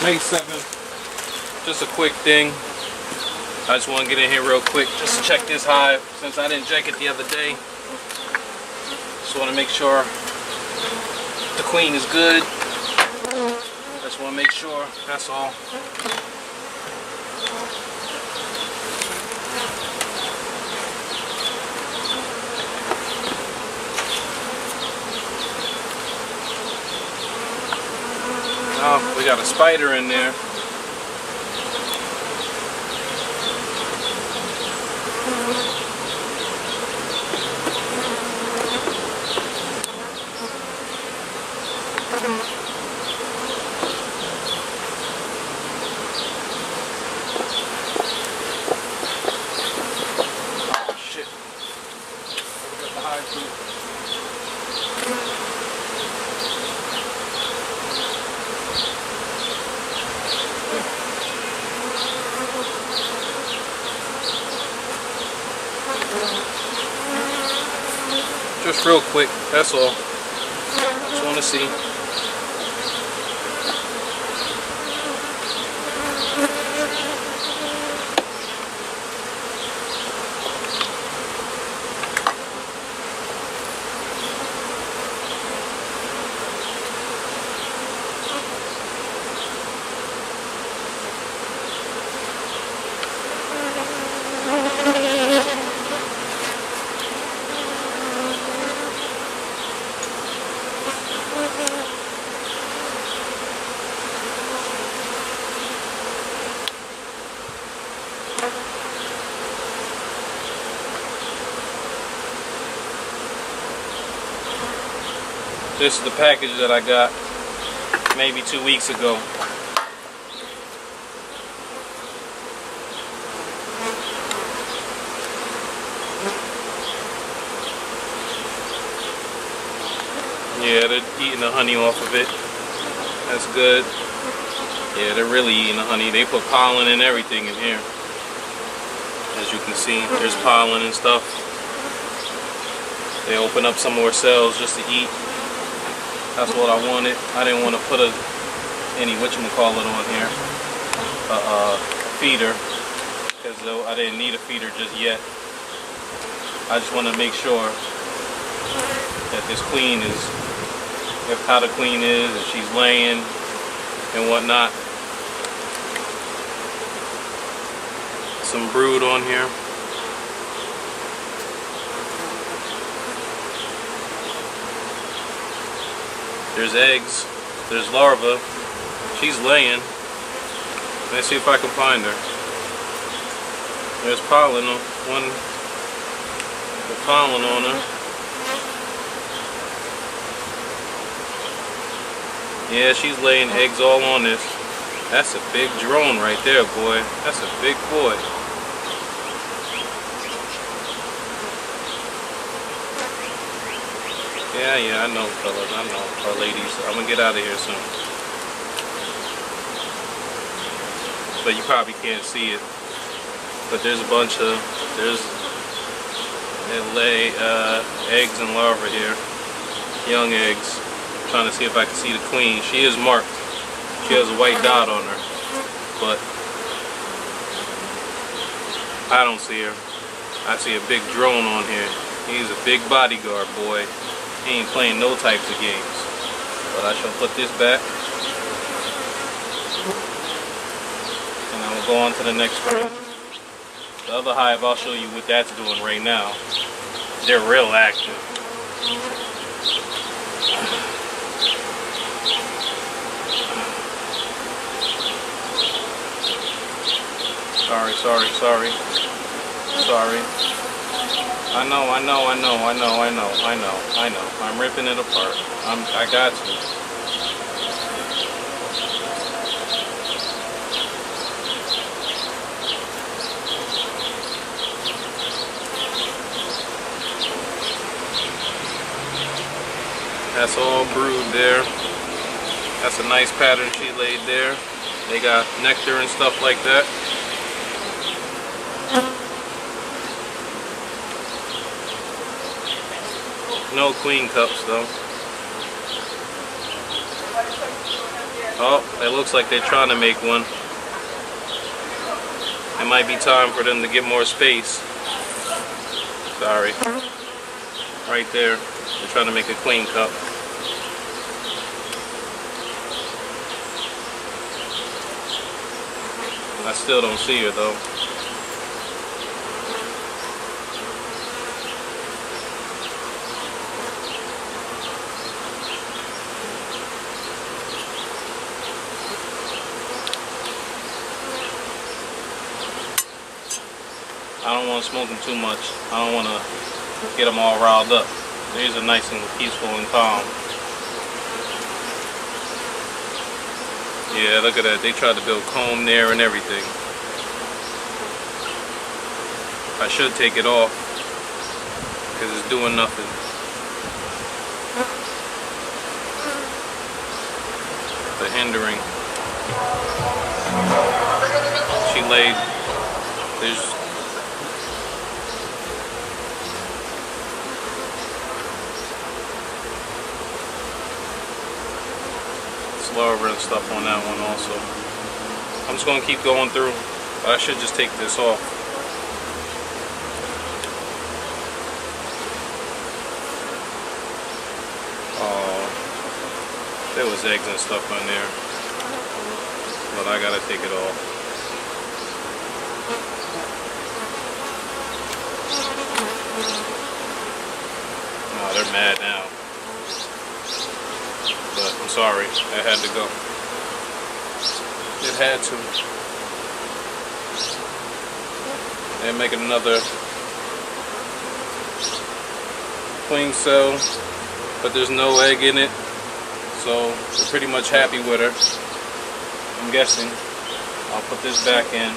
May 7th. Just a quick thing. I just want to get in here real quick just to check this hive since I didn't check it the other day. Just want to make sure the queen is good. Just want to make sure, that's all. Oh, we got a spider in there. Oh shit. We got the hive too. Just real quick, that's all. Just want to see. This is the package that I got maybe 2 weeks ago. Yeah, they're eating the honey off of it. That's good. Yeah, they're really eating the honey. They put pollen and everything in here. As you can see, there's pollen and stuff. They open up some more cells just to eat. That's what I wanted. I didn't want to put any whatchamacallit on here, feeder, because I didn't need a feeder just yet. I just want to make sure that this queen is, how the queen is, if she's laying and whatnot. Some brood on here. There's eggs, there's larvae, she's laying. Let's see if I can find her. There's pollen on the pollen on her. Yeah, she's laying eggs all on this. That's a big drone right there, boy. That's a big boy. Yeah, I know, fellas. I know, or ladies. I'm gonna get out of here soon. But you probably can't see it. But there's a bunch of, they lay eggs and larvae here. Young eggs. I'm trying to see if I can see the queen. She is marked. She has a white dot on her. But I don't see her. I see a big drone on here. He's a big bodyguard, boy. He ain't playing no types of games. But I shall put this back. And I will go on to the next one. The other hive, I'll show you what that's doing right now. They're real active. Sorry. I know. I'm ripping it apart. I got you. That's all brood there. That's a nice pattern she laid there. They got nectar and stuff like that. No queen cups though. Oh, it looks like they're trying to make one. It might be time for them to get more space. Sorry. Right there. They're trying to make a queen cup. I still don't see her though. I don't want to smoke them too much. I don't want to get them all riled up. These are nice and peaceful and calm. Yeah, look at that. They tried to build comb there and everything. I should take it off because it's doing nothing. The hindering. She laid. There's larva and stuff on that one also. I'm just going to keep going through, but I should just take this off. Oh, there was eggs and stuff on there, but I gotta take it off. Oh, they're mad now. But I'm sorry, I had to go. It had to. They're making another queen cell, but there's no egg in it, so we're pretty much happy with her. I'm guessing. I'll put this back in.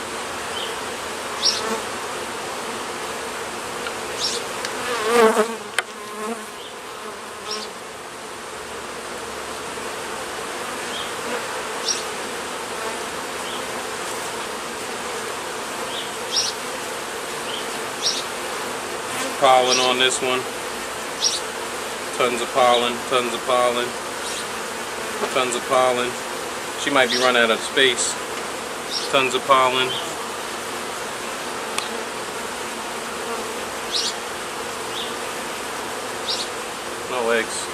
Pollen on this one. Tons of pollen, tons of pollen, tons of pollen. She might be running out of space. Tons of pollen. No eggs.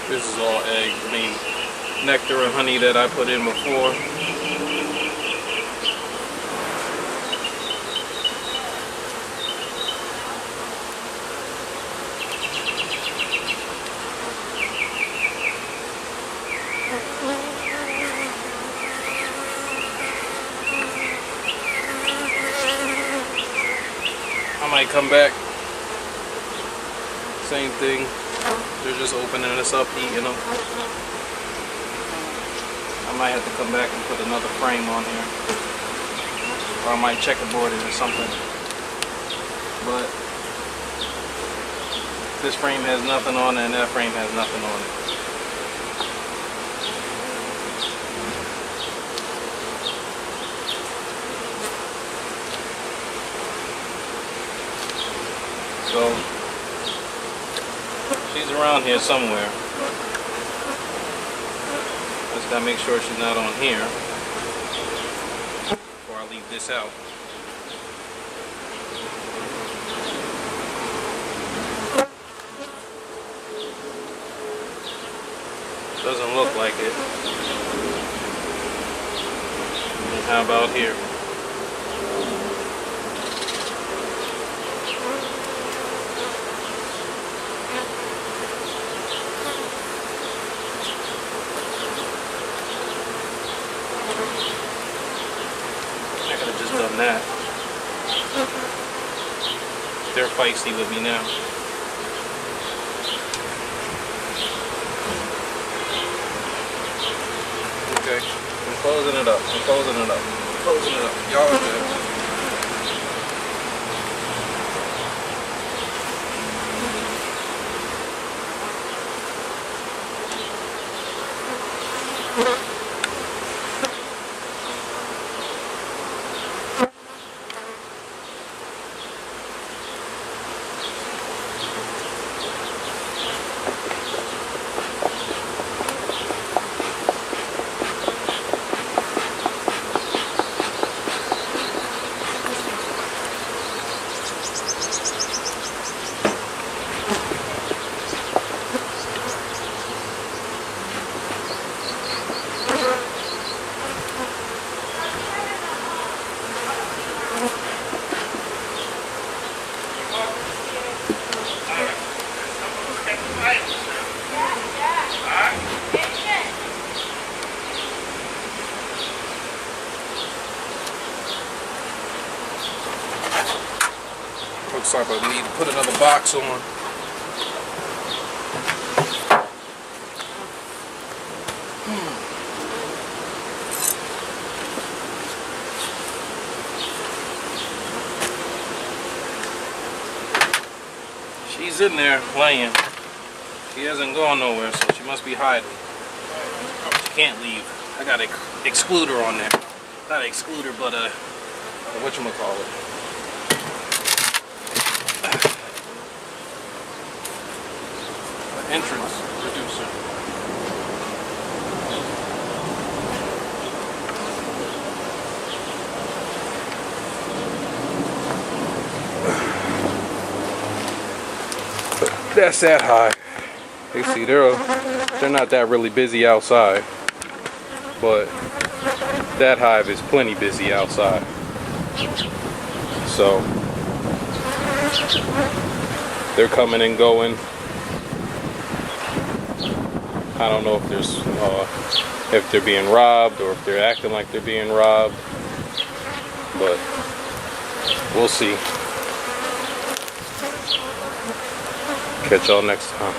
This is all egg, nectar and honey that I put in before. I might come back. Same thing. They're just opening us up, eating them. I might have to come back and put another frame on here. Or I might checkerboard it or something. But this frame has nothing on it and that frame has nothing on it. So she's around here somewhere. Just gotta make sure she's not on here before I leave this out. Doesn't look like it. And how about here? I could have just done that. They're feisty with me now. Okay, I'm closing it up. I'm closing it up. I'm closing it up. Y'all are good. Looks like I need to put another box on. She's in there playing. She hasn't gone nowhere, so she must be hiding. She can't leave. I got an excluder on there. Not an excluder, but a whatchamacallit. An entrance reducer. That's that high. You see, they're not that really busy outside, but that hive is plenty busy outside. So they're coming and going. I don't know if there's if they're being robbed or if they're acting like they're being robbed, but we'll see. Catch y'all next time.